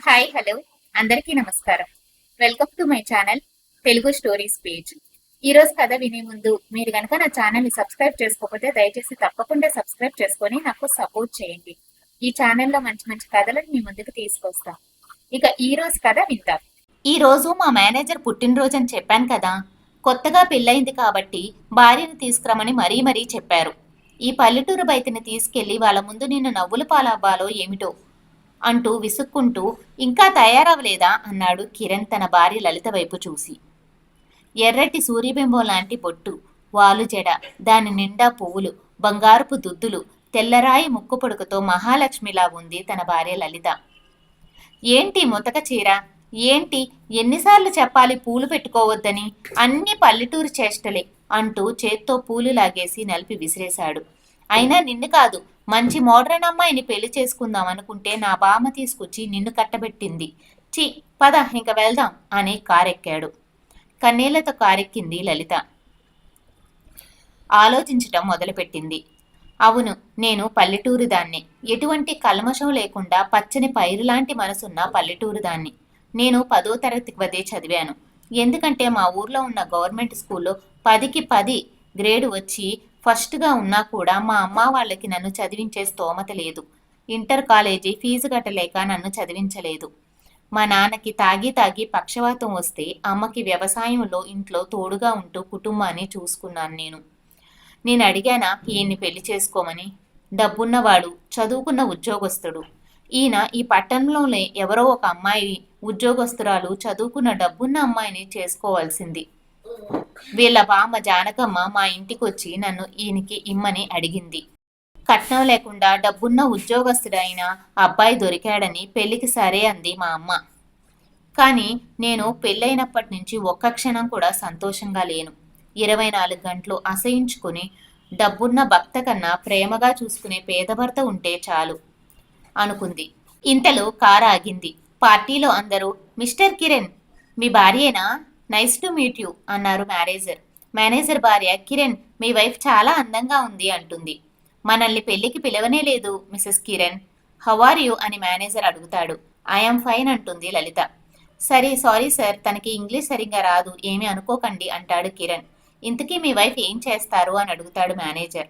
Hi hello అందరికీ నమస్కారం. Welcome to my channel Telugu stories page. ఈ రోజు కథ వినే ముందు మీరు కనుక నా ఛానల్ ని సబ్స్క్రైబ్ చేసుకోకపోతే దయచేసి తప్పకుండా సబ్స్క్రైబ్ చేసుకొని నాకు సపోర్ట్ చేయండి. ఈ ఛానల్లో మంచి మంచి కథలను మీ ముందుకు తీసుకొస్తాం. ఇక ఈ రోజు కథ విందాం. ఈ రోజు మా మేనేజర్ పుట్టినరోజు అని చెప్పాను కదా. కొత్తగా పెళ్ళయింది కాబట్టి భార్యను తీసుకురమని మరీ మరీ చెప్పారు. ఈ పల్లెటూరు బయటని తీసుకెళ్లి వాళ్ళ ముందు నిన్ను నవ్వుల పాలవ్వాలో ఏమిటో అంటూ విసుక్కుంటూ ఇంకా తయారవలేదా అన్నాడు కిరణ్ తన భార్య లలిత వైపు చూసి. ఎర్రటి సూర్యబింబం లాంటి బొట్టు, వాలు జడ, దాని నిండా పువ్వులు, బంగారుపు దుద్దులు, తెల్లరాయి ముక్కు పొడుకుతో మహాలక్ష్మిలా ఉంది తన భార్య లలిత. ఏంటి ముతక చీర, ఏంటి ఎన్నిసార్లు చెప్పాలి పూలు పెట్టుకోవద్దని, అన్ని పల్లెటూరు చేష్టలే అంటూ చేత్తో పూలు లాగేసి నలిపి విసిరేశాడు. అయినా నిన్ను కాదు, మంచి మోడ్రన్ అమ్మాయిని పెళ్లి చేసుకుందాం అనుకుంటే నా బామ్మ తీసుకొచ్చి నిన్ను కట్టబెట్టింది. చి పద ఇంక వెళ్దాం అని కారెక్కాడు. కన్నీళ్లతో కారెక్కింది లలిత. ఆలోచించటం మొదలుపెట్టింది. అవును, నేను పల్లెటూరు దాన్ని. ఎటువంటి కల్మషం లేకుండా పచ్చని పైరులాంటి మనసున్న పల్లెటూరు దాన్ని. నేను 10వ తరగతికి వదే చదివాను. ఎందుకంటే మా ఊర్లో ఉన్న గవర్నమెంట్ స్కూల్లో 10కి 10 గ్రేడు వచ్చి ఫస్ట్గా ఉన్నా కూడా మా అమ్మ వాళ్ళకి నన్ను చదివించే స్తోమత లేదు. ఇంటర్ కాలేజీ ఫీజు కట్టలేక నన్ను చదివించలేదు. మా నాన్నకి తాగి తాగి పక్షవాతం వస్తే అమ్మకి వ్యవసాయంలో ఇంట్లో తోడుగా ఉంటూ కుటుంబాన్ని చూసుకున్నాను నేను అడిగానా ఈయన్ని పెళ్లి చేసుకోమని? డబ్బున్నవాడు, చదువుకున్న ఉద్యోగస్తుడు. ఈయన ఈ పట్టణంలోనే ఎవరో ఒక అమ్మాయి, ఉద్యోగస్తురాలు, చదువుకున్న డబ్బున్న అమ్మాయిని చేసుకోవాల్సింది. వీళ్ళ బామ్మ జానకమ్మ మా ఇంటికొచ్చి నన్ను ఈయనకి ఇమ్మని అడిగింది. కట్నం లేకుండా డబ్బున్న ఉద్యోగస్తుడైన అబ్బాయి దొరికాడని పెళ్లికి సరే అంది మా అమ్మ. కానీ నేను పెళ్ళైనప్పటి నుంచి ఒక్క క్షణం కూడా సంతోషంగా లేను. 24 గంటలు అసహించుకుని డబ్బున్న భర్త కన్నా ప్రేమగా చూసుకునే పేదభర్త ఉంటే చాలు అనుకుంది. ఇంతలో కారు ఆగింది. పార్టీలో అందరూ మిస్టర్ కిరణ్ మీ భార్యేనా? నైస్ టు మీట్ యూ అన్నారు మేనేజర్. మేనేజర్ భార్య కిరణ్ మీ వైఫ్ చాలా అందంగా ఉంది అంటుంది. మనల్ని పెళ్లికి పిలవనే లేదు Mrs Kiran. How are you అని మేనేజర్ అడుగుతాడు. ఐఎమ్ ఫైన్ అంటుంది లలిత. సారీ సార్, తనకి ఇంగ్లీష్ సరిగ్గా రాదు, ఏమీ అనుకోకండి అంటాడు కిరణ్. ఇంతకీ మీ వైఫ్ ఏం చేస్తారు అని అడుగుతాడు మేనేజర్.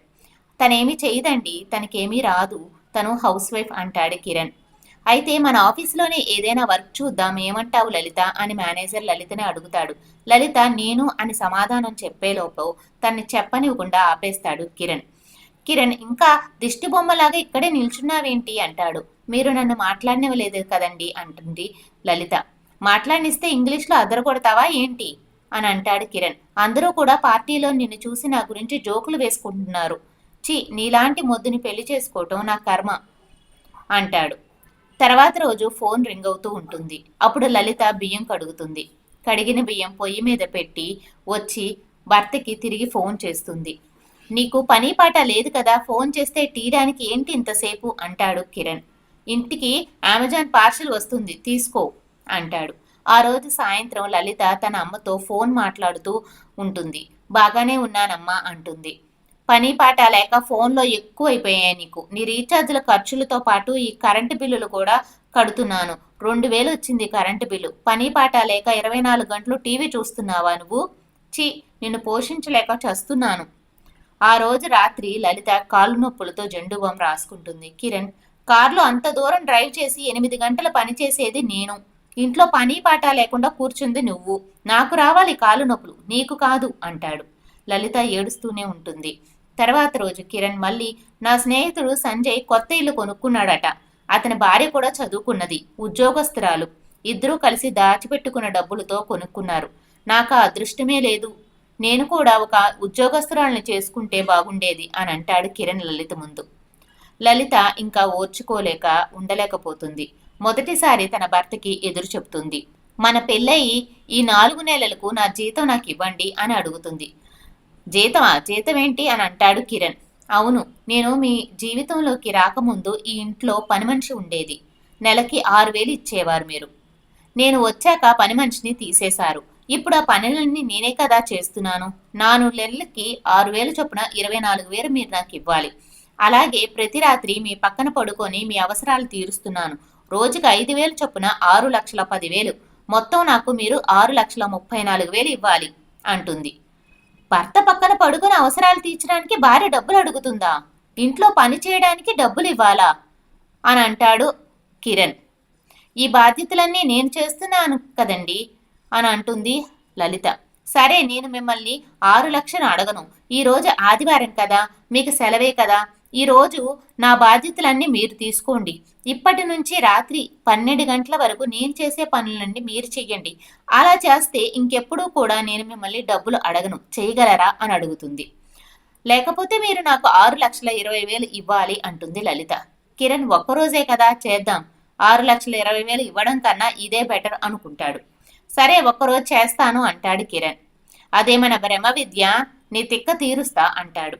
తనేమీ చేయదండి, తనకేమీ రాదు, తను హౌస్ వైఫ్ అంటాడు కిరణ్. అయితే మన ఆఫీసులోనే ఏదైనా వర్క్ చూద్దాం, ఏమంటావు లలిత అని మేనేజర్ లలితని అడుగుతాడు. లలిత నేను అని సమాధానం చెప్పేలోపు తన్ని చెప్పనివ్వకుండా ఆపేస్తాడు కిరణ్. కిరణ్ ఇంకా దిష్టి బొమ్మలాగా ఇక్కడే నిల్చున్నావేంటి అంటాడు. మీరు నన్ను మాట్లాడనివ్వలేదు కదండి అంటుంది లలిత. మాట్లాడినిస్తే ఇంగ్లీష్లో అదరగొడతావా ఏంటి అని అంటాడు కిరణ్. అందరూ కూడా పార్టీలో నిన్ను చూసి నా గురించి జోకులు వేసుకుంటున్నారు. చి నీలాంటి మొద్దుని పెళ్లి చేసుకోవటం నా కర్మ అంటాడు. తర్వాత రోజు ఫోన్ రింగ్ అవుతూ ఉంటుంది. అప్పుడు లలిత బియ్యం కడుగుతుంది. కడిగిన బియ్యం పొయ్యి మీద పెట్టి వచ్చి భర్తకి తిరిగి ఫోన్ చేస్తుంది. నీకు పని పాట లేదు కదా, ఫోన్ చేస్తే తీయడానికి ఏంటి ఇంతసేపు అంటాడు కిరణ్. ఇంటికి అమెజాన్ పార్సిల్ వస్తుంది తీసుకో అంటాడు. ఆ రోజు సాయంత్రం లలిత తన అమ్మతో ఫోన్ మాట్లాడుతూ ఉంటుంది. బాగానే ఉన్నానమ్మా అంటుంది. పని పాట లేక ఫోన్లో ఎక్కువైపోయాయి నీకు. నీ రీఛార్జ్ల ఖర్చులతో పాటు ఈ కరెంటు బిల్లులు కూడా కడుతున్నాను. 2000 వచ్చింది కరెంటు బిల్లు. పని పాట లేక 24 గంటలు టీవీ చూస్తున్నావా నువ్వు? చి నిన్ను పోషించలేక చస్తున్నాను. ఆ రోజు రాత్రి లలిత కాళ్ళు నొప్పులతో జెండుబాం రాసుకుంటుంది. కిరణ్ కారులో అంత దూరం డ్రైవ్ చేసి 8 గంటలు పని చేసేది నేను. ఇంట్లో పని పాట లేకుండా కూర్చుంది నువ్వు. నాకు రావాలి కాళ్ళు నొప్పులు, నీకు కాదు అంటాడు. లలిత ఏడుస్తూనే ఉంటుంది. తర్వాత రోజు కిరణ్ మళ్ళీ నా స్నేహితుడు సంజయ్ కొత్త ఇల్లు కొనుక్కున్నాడట. అతని భార్య కూడా చదువుకున్నది, ఉద్యోగస్తురాలు. ఇద్దరూ కలిసి దాచిపెట్టుకున్న డబ్బులతో కొనుక్కున్నారు. నాకు ఆ అదృష్టమే లేదు. నేను కూడా ఒక ఉద్యోగస్తురాల్ని చేసుకుంటే బాగుండేది అని అంటాడు కిరణ్ లలిత ముందు. లలిత ఇంకా ఓర్చుకోలేక ఉండలేకపోతుంది. మొదటిసారి తన భర్తకి ఎదురు చెప్తుంది. మన పెళ్ళయి ఈ 4 నెలలకు నా జీతం నాకు ఇవ్వండి అని అడుగుతుంది. జీతం ఏంటి అని అంటాడు కిరణ్. అవును, నేను మీ జీవితంలోకి రాకముందు ఈ ఇంట్లో పని మనిషి ఉండేది. నెలకి 6000 ఇచ్చేవారు మీరు. నేను వచ్చాక పని మనిషిని తీసేశారు. ఇప్పుడు ఆ పనులన్నీ నేనే కదా చేస్తున్నాను. 4 నెలలకి 6000 చొప్పున 24,000 మీరు నాకు ఇవ్వాలి. అలాగే ప్రతి రాత్రి మీ పక్కన పడుకొని మీ అవసరాలు తీరుస్తున్నాను. రోజుకి 5,000 చొప్పున 6,10,000. మొత్తం నాకు మీరు 6,34,000 ఇవ్వాలి అంటుంది. భర్త పక్కన పడుకుని అవసరాలు తీర్చడానికి భార్య డబ్బులు అడుగుతుందా? ఇంట్లో పని చేయడానికి డబ్బులు ఇవ్వాలా అని అంటాడు కిరణ్. ఈ బాధ్యతలన్నీ నేను చేస్తున్నాను కదండి అని అంటుంది లలిత. సరే, నేను మిమ్మల్ని 6,00,000 అడగను. ఈరోజు ఆదివారం కదా, మీకు సెలవే కదా, ఈరోజు నా బాధ్యతలన్నీ మీరు తీసుకోండి. ఇప్పటి నుంచి రాత్రి 12 గంటల వరకు నేను చేసే పనులన్నీ మీరు చెయ్యండి. అలా చేస్తే ఇంకెప్పుడూ కూడా నేను మిమ్మల్ని డబ్బులు అడగను, చేయగలరా అని అడుగుతుంది. లేకపోతే మీరు నాకు 6,20,000 ఇవ్వాలి అంటుంది లలిత. కిరణ్, ఒక్కరోజే కదా, చేద్దాం. 6,20,000 ఇవ్వడం కన్నా ఇదే బెటర్ అనుకుంటాడు. సరే, ఒక్కరోజు చేస్తాను అంటాడు కిరణ్. అదేమైనా బ్రహ్మ విద్య, నీ తిక్క తీరుస్తా అంటాడు.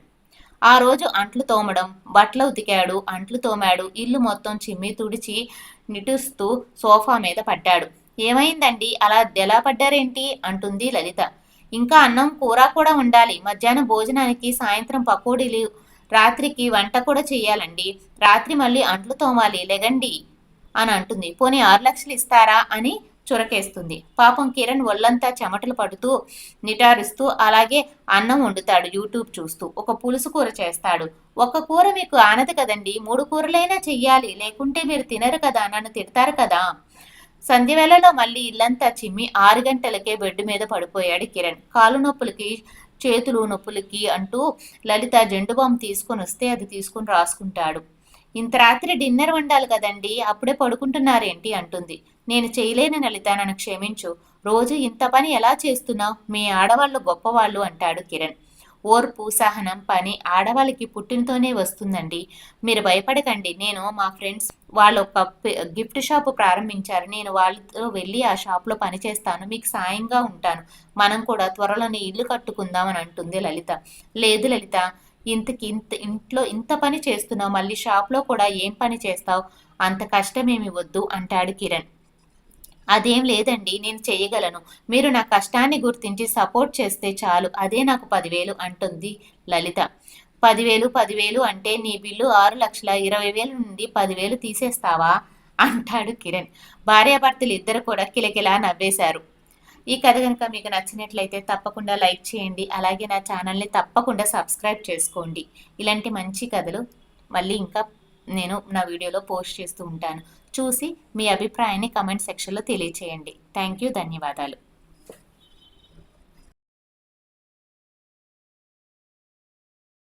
ఆ రోజు అంట్లు తోమడం, బట్టలు ఉతికాడు, అంట్లు తోమాడు, ఇల్లు మొత్తం చిమ్మి తుడిచి నిటుస్తూ సోఫా మీద పడ్డాడు. ఏమైందండి, అలా ఎలా పడ్డారేంటి అంటుంది లలిత. ఇంకా అన్నం కూర కూడా ఉండాలి, మధ్యాహ్నం భోజనానికి, సాయంత్రం పకోడీలు, రాత్రికి వంట కూడా చెయ్యాలండి. రాత్రి మళ్ళీ అంట్లు తోమాలి, లెగండి అని అంటుంది. పోనీ 6,00,000 ఇస్తారా అని చురకేస్తుంది. పాపం కిరణ్ ఒళ్ళంతా చెమటలు పడుతూ నిటారుస్తూ అలాగే అన్నం వండుతాడు యూట్యూబ్ చూస్తూ. ఒక పులుసు కూర చేస్తాడు. ఒక్క కూర మీకు ఆనదు కదండి, 3 కూరలైనా చెయ్యాలి, లేకుంటే మీరు తినరు కదా, నన్ను తిడతారు కదా. సంధ్యవేళలో మళ్ళీ ఇల్లంతా చిమ్మి 6 గంటలకే బెడ్ మీద పడిపోయాడు కిరణ్. కాలు నొప్పులకి, చేతులు నొప్పులకి అంటూ లలిత జెండు బామ్ తీసుకొని వస్తే అది తీసుకుని రాసుకుంటాడు. ఇంత రాత్రి డిన్నర్ వండాలి కదండి, అప్పుడే పడుకుంటున్నారేంటి అంటుంది. నేను చేయలేను లలిత, నన్ను క్షమించు. రోజు ఇంత పని ఎలా చేస్తున్నావు? మీ ఆడవాళ్ళు గొప్పవాళ్ళు అంటాడు కిరణ్. ఓర్పు, సహనం, పని ఆడవాళ్ళకి పుట్టినతోనే వస్తుందండి. మీరు భయపడకండి. నేను మా ఫ్రెండ్స్ వాళ్ళు ఒక గిఫ్ట్ షాపు ప్రారంభించారు. నేను వాళ్ళతో వెళ్ళి ఆ షాప్లో పని చేస్తాను, మీకు సాయంగా ఉంటాను. మనం కూడా త్వరలోనే ఇల్లు కట్టుకుందాం అని అంటుంది లలిత. లేదు లలిత, ఇంట్లో ఇంత పని చేస్తున్నావు, మళ్ళీ షాప్లో కూడా ఏం పని చేస్తావు? అంత కష్టమేమి వద్దు అంటాడు కిరణ్. అదేం లేదండి, నేను చేయగలను. మీరు నా కష్టాన్ని గుర్తించి సపోర్ట్ చేస్తే చాలు, అదే నాకు 10,000 అంటుంది లలిత. 10,000 అంటే నీ బిల్లు 6,20,000 నుండి 10,000 తీసేస్తావా అంటాడు కిరణ్. భార్యాభర్తలు ఇద్దరు కూడా కిలకిలా నవ్వేశారు. ఈ కథ కనుక మీకు నచ్చినట్లయితే తప్పకుండా లైక్ చేయండి. అలాగే నా ఛానల్ని తప్పకుండా సబ్స్క్రైబ్ చేసుకోండి. ఇలాంటి మంచి కథలు మళ్ళీ ఇంకా నేను నా వీడియోలో పోస్ట్ చేస్తూ ఉంటాను. చూసి మీ అభిప్రాయాన్ని కమెంట్ సెక్షన్లో తెలియచేయండి. థ్యాంక్ యూ, ధన్యవాదాలు.